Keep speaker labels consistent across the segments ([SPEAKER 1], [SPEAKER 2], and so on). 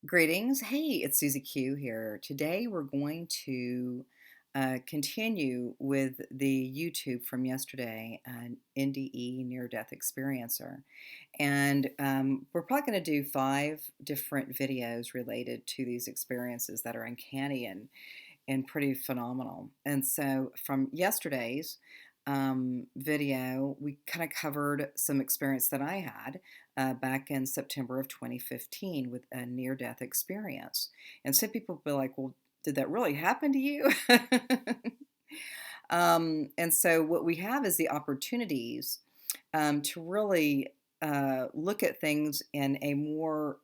[SPEAKER 1] Greetings. Hey, it's Susie Q here. Today we're going to continue with the YouTube from yesterday, an NDE near death experiencer. And we're probably going to do 5 different videos related to these experiences that are uncanny and pretty phenomenal. And so from yesterday's video, we kind of covered some experience that I had back in September of 2015 with a near death experience. And some people will be like, well, did that really happen to you? And so what we have is the opportunities to really look at things in a more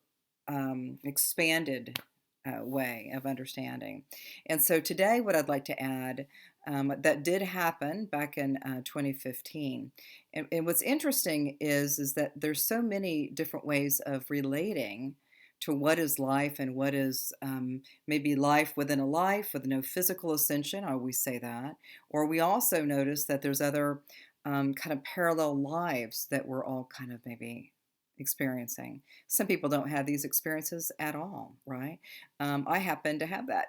[SPEAKER 1] expanded way of understanding. And so today, what I'd like to add that did happen back in 2015. And what's interesting is that there's so many different ways of relating to what is life and what is maybe life within a life with no physical ascension. I always say that. Or we also notice that there's other kind of parallel lives that we're all kind of maybe experiencing. Some people don't have these experiences at all, right? I happen to have that.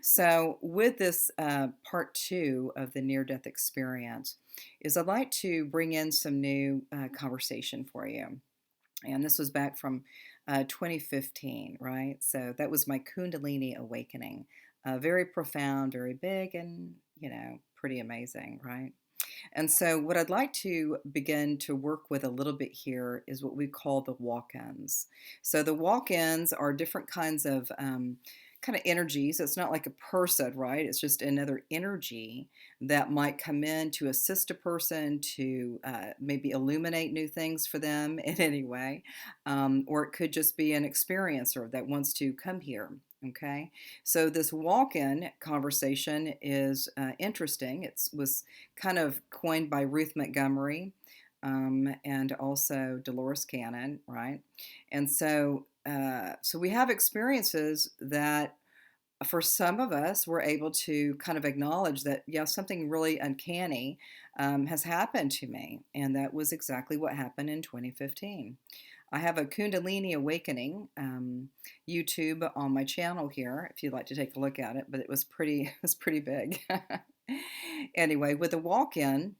[SPEAKER 1] So, with this part 2 of the near death experience, is I'd like to bring in some new conversation for you. And this was back from 2015, right? So, that was my Kundalini awakening. Very profound, very big, and, pretty amazing, right? And so, what I'd like to begin to work with a little bit here is what we call the walk-ins. So, the walk-ins are different kinds of kind of energies. It's not like a person, right? It's just another energy that might come in to assist a person to maybe illuminate new things for them in any way. Or it could just be an experiencer that wants to come here. Okay, so this walk-in conversation is interesting. It was kind of coined by Ruth Montgomery and also Dolores Cannon, right? And so we have experiences that for some of us, we're able to kind of acknowledge that, yeah, something really uncanny has happened to me. And that was exactly what happened in 2015. I have a Kundalini Awakening YouTube on my channel here, if you'd like to take a look at it. But it was pretty, it was pretty big. Anyway, with the walk-in,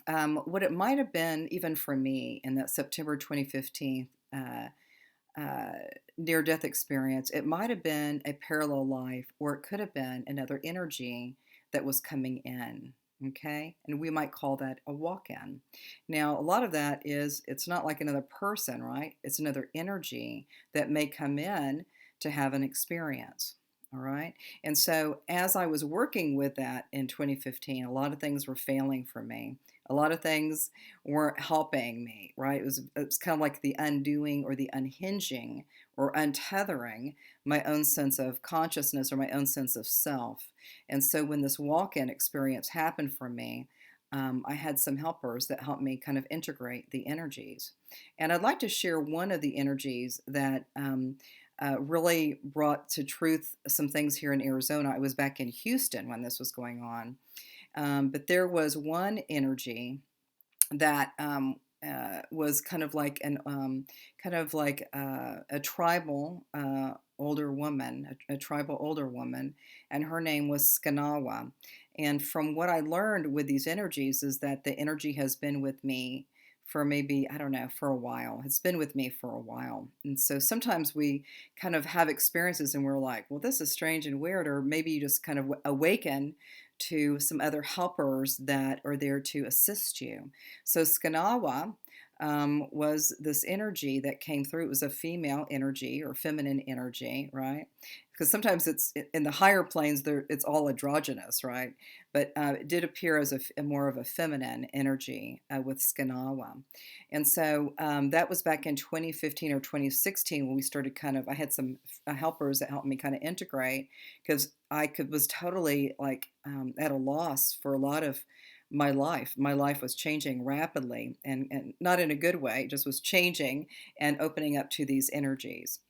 [SPEAKER 1] what it might have been, even for me, in that September 2015 uh, near death experience, it might have been a parallel life, or it could have been another energy that was coming in. Okay, and we might call that a walk in. Now, a lot of that is it's not like another person, right? It's another energy that may come in to have an experience. All right. And so, as I was working with that in 2015, a lot of things were failing for me. A lot of things weren't helping me, right? It was kind of like the undoing or the unhinging or untethering my own sense of consciousness or my own sense of self. And so when this walk-in experience happened for me, I had some helpers that helped me kind of integrate the energies. And I'd like to share one of the energies that really brought to truth some things here in Arizona. I was back in Houston when this was going on. But there was one energy that was kind of like a tribal older woman, a tribal older woman, and her name was Skanawa. And from what I learned with these energies is that the energy has been with me for maybe, I don't know, for a while. It's been with me for a while. And so sometimes we kind of have experiences and we're like, well, this is strange and weird, or maybe you just kind of awaken to some other helpers that are there to assist you. So Skanawa was this energy that came through. It was a female energy or feminine energy, right? Because sometimes it's in the higher planes, it's all androgynous, right? But it did appear as a more of a feminine energy with Skanawa. And so that was back in 2015 or 2016 when we started I had some helpers that helped me kind of integrate because was totally like at a loss for a lot of my life. My life was changing rapidly and not in a good way, it just was changing and opening up to these energies.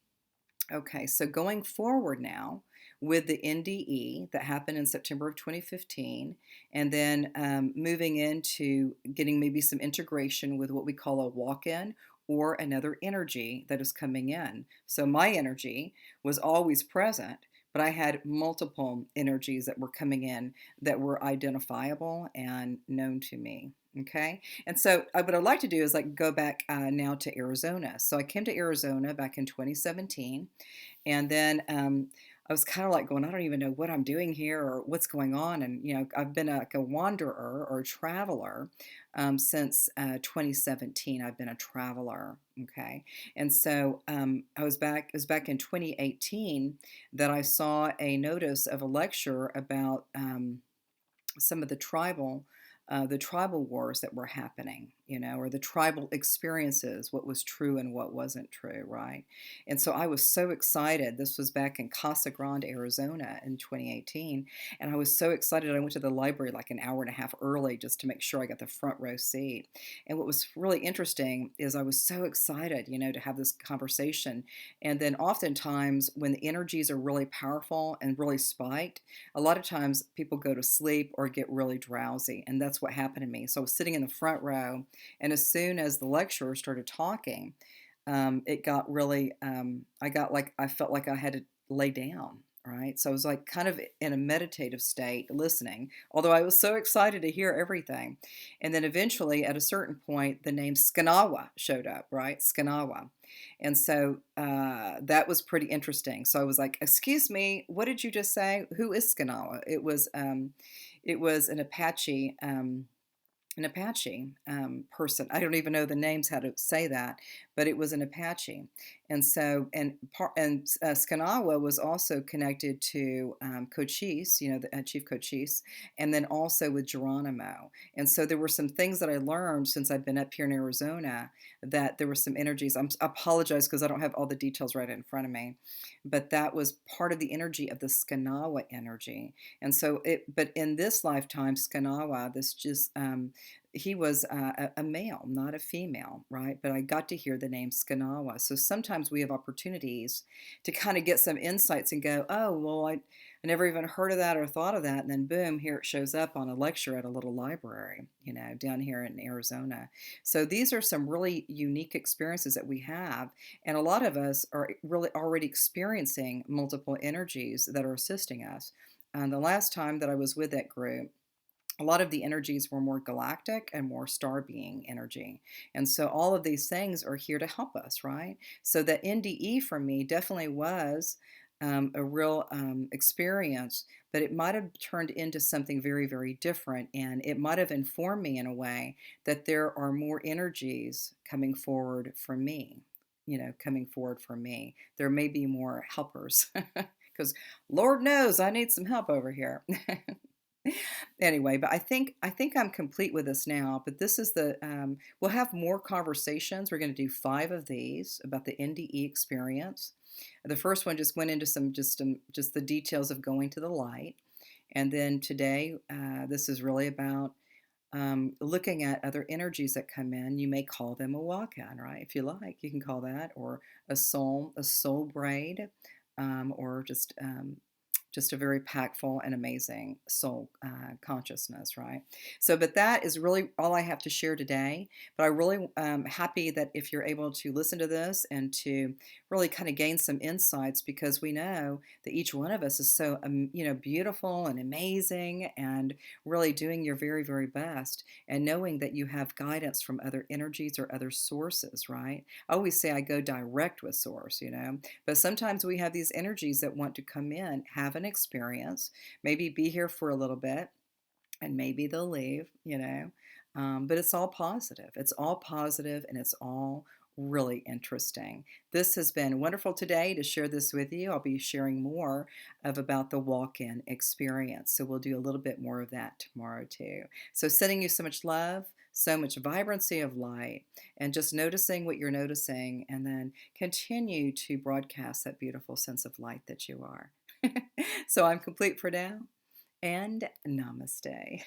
[SPEAKER 1] Okay, so going forward now with the NDE that happened in September of 2015, and then moving into getting maybe some integration with what we call a walk in or another energy that is coming in. So my energy was always present, but I had multiple energies that were coming in that were identifiable and known to me. Okay. And so what I'd like to do is like go back now to Arizona. So I came to Arizona back in 2017. And then I was kind of like going, I don't even know what I'm doing here or what's going on. And, I've been like a wanderer or a traveler since 2017. I've been a traveler. Okay. And so it was back in 2018 that I saw a notice of a lecture about some of the tribal wars that were happening, or the tribal experiences, what was true and what wasn't true, right? And so I was so excited. This was back in Casa Grande, Arizona in 2018. And I was so excited. I went to the library like an hour and a half early just to make sure I got the front row seat. And what was really interesting is I was so excited, to have this conversation. And then oftentimes when the energies are really powerful and really spiked, a lot of times people go to sleep or get really drowsy, and that's what happened to me. So I was sitting in the front row, and as soon as the lecturer started talking, it got really, I felt like I had to lay down, right? So I was like kind of in a meditative state listening, although I was so excited to hear everything. And then eventually, at a certain point, the name Skanawa showed up, right? Skanawa. And so that was pretty interesting. So I was like, "Excuse me, what did you just say? Who is Skanawa?" It was an Apache person. I don't even know the names how to say that, but it was an Apache, and so Skanawa was also connected to Cochise, the Chief Cochise, and then also with Geronimo. And so there were some things that I learned since I've been up here in Arizona that there were some energies. I apologize because I don't have all the details right in front of me, but that was part of the energy of the Skanawa energy. And so but in this lifetime, Skanawa, he was a male, not a female, right? But I got to hear the name Skanawa. So sometimes we have opportunities to kind of get some insights and go, oh, well, I never even heard of that or thought of that. And then boom, here it shows up on a lecture at a little library, down here in Arizona. So these are some really unique experiences that we have. And a lot of us are really already experiencing multiple energies that are assisting us. And the last time that I was with that group, a lot of the energies were more galactic and more star being energy. And so all of these things are here to help us, right? So the NDE for me definitely was a real experience, but it might have turned into something very, very different. And it might have informed me in a way that there are more energies coming forward for me, coming forward for me. There may be more helpers because Lord knows I need some help over here. Anyway, but I think I'm complete with this now. But this is we'll have more conversations. We're going to do 5 of these about the NDE experience. The first one just went into just the details of going to the light, and then today this is really about looking at other energies that come in. You may call them a walk-in, right? If you like, you can call that, or a soul braid, or just a very impactful and amazing soul consciousness, right? So, but that is really all I have to share today. But I really happy that if you're able to listen to this and to really kind of gain some insights, because we know that each one of us is so beautiful and amazing, and really doing your very, very best, and knowing that you have guidance from other energies or other sources, right? I always say I go direct with source, but sometimes we have these energies that want to come in, have an experience, maybe be here for a little bit, and maybe they'll leave, but it's all positive. It's all positive, and it's all really interesting. This has been wonderful today to share this with you. I'll be sharing more about the walk-in experience. So we'll do a little bit more of that tomorrow too. So sending you so much love, so much vibrancy of light, and just noticing what you're noticing, and then continue to broadcast that beautiful sense of light that you are. So I'm complete for now, and namaste.